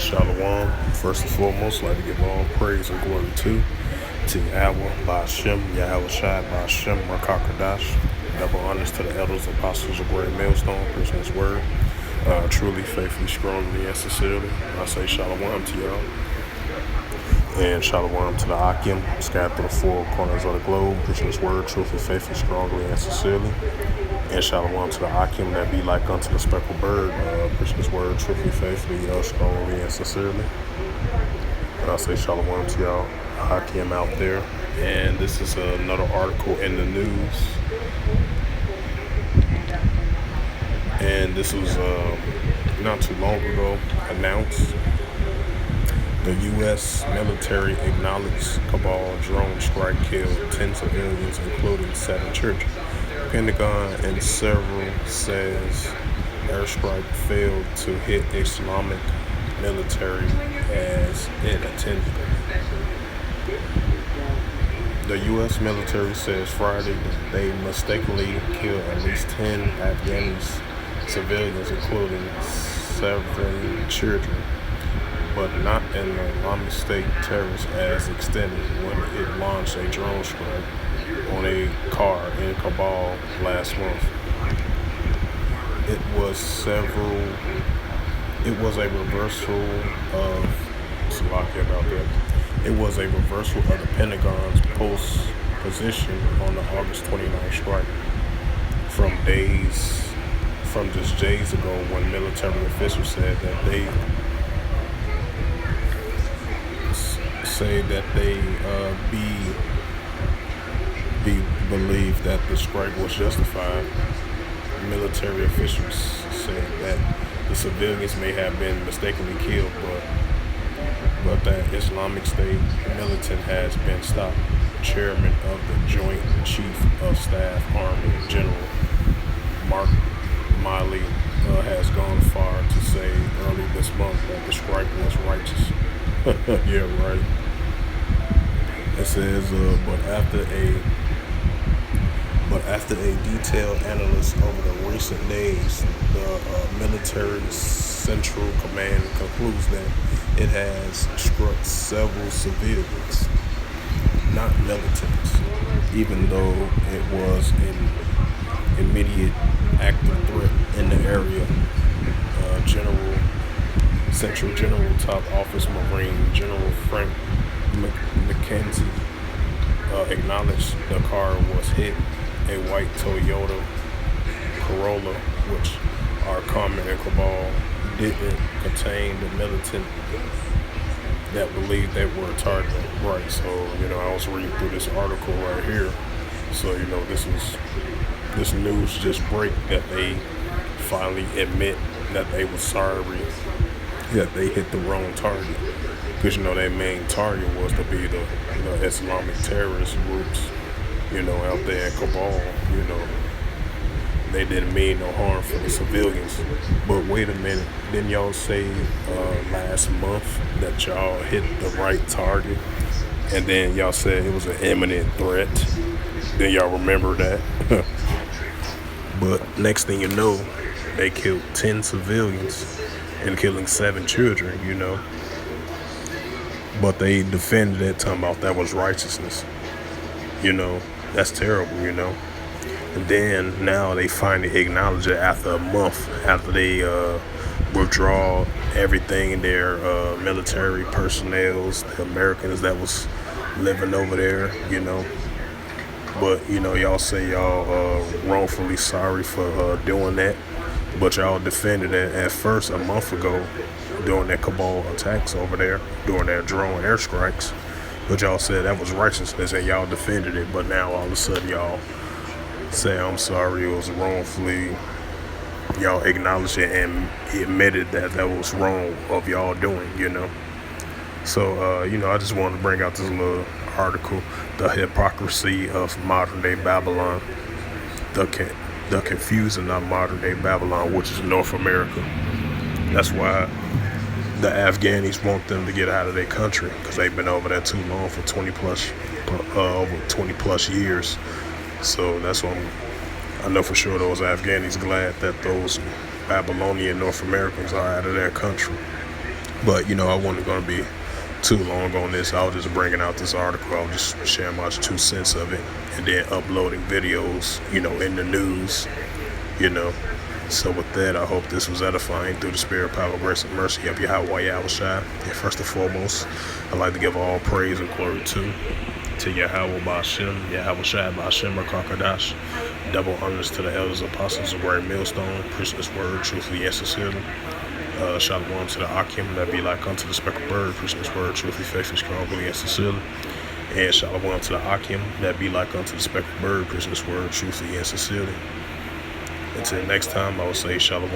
Shalom. First and foremost, I'd like to give all praise and glory to Yahweh, Ba'ashem, Yahweh Shai, Ba'ashem, Rakakadash. Double honors to the elders, apostles of Great Millstone, preaching His word. Truly, faithfully, strongly, and sincerely. I say shalom to y'all. And shalom to the Akim, scattered through the four corners of the globe, preaching His word, truthfully, faithfully, strongly, and sincerely. And shalom to the Akim that be like unto the speckled bird, preaching His word, truthfully, faithfully, strongly, and sincerely. And I say shalom to y'all, Akim out there. And this is another article in the news. And this was not too long ago announced. The U.S. military acknowledged Kabul drone strike killed 10 civilians, including 7 children. Pentagon and several says airstrike failed to hit Islamic military as it intended. The U.S. military says Friday that they mistakenly killed at least 10 Afghanis civilians, including 7 children, but not in the Islamic State terrorists as extended when it launched a drone strike on a car in Kabul last month. It was a reversal of the Pentagon's position on the August 29th strike from just days ago, when military officials said that they believe that the strike was justified. Military officials said that the civilians may have been mistakenly killed, but that Islamic State militant has been stopped. Chairman of the Joint Chief of Staff Army General Mark Miley has gone far to say early this month that the strike was righteous. Yeah, right. It says, but after a detailed analysis over the recent days, the military's Central Command concludes that it has struck several civilians, not militants, even though it was an immediate active threat in the area. Central General Top Office Marine General Frank McKenzie acknowledged the car was hit. A white Toyota Corolla, which are common in Kabul, didn't contain the militant that believed they were a target. Right, so, I was reading through this article right here. So, this news just break that they finally admit that they were sorry that they hit the wrong target. Because, their main target was to be the Islamic terrorist groups, out there in Kabul. They didn't mean no harm for the civilians. But wait a minute, didn't y'all say last month that y'all hit the right target? And then y'all said it was an imminent threat. Then y'all remember that. But next thing you know, they killed 10 civilians and killing 7 children, But they defended it, talking about that was righteousness. That's terrible, And then now they finally acknowledge it after a month, after they withdraw everything, their military personnel, the Americans that was living over there, But, y'all say y'all wrongfully sorry for doing that. But y'all defended it at first a month ago during that Kabul attacks over there, during their drone airstrikes. But y'all said that was righteousness and y'all defended it. But now all of a sudden y'all say, I'm sorry, it was wrongfully. Y'all acknowledged it and admitted that that was wrong of y'all doing, So, I just wanted to bring out this little article, The Hypocrisy of Modern Day Babylon. The confusing of modern day Babylon, which is North America. That's why the Afghanis want them to get out of their country, because they've been over there too long for 20 plus years. So that's why I know for sure those Afghanis glad that those Babylonian North Americans are out of their country. But I wasn't gonna be too long on this. I was just bringing out this article. I was just sharing my 2 cents of it, and then uploading videos, in the news, you know. So with that, I hope this was edifying through the spirit, power, grace, and mercy of Yahweh Yahushua. And first and foremost, I'd like to give all praise and glory to Yahweh Ba'Shem, Yahweh Shai Ba'Shem Rakakadash. Double honors to the elders, apostles of Word Millstone, preaching this word truthfully and sincerely. Shalom to the Akim, that be like unto the speckled bird, preaching this word truthfully, faithfully, strongly, and sincerely. And shalom to the Akim, that be like unto the speckled bird, preaching this word truthfully and sincerely. Until next time, I will say shalom.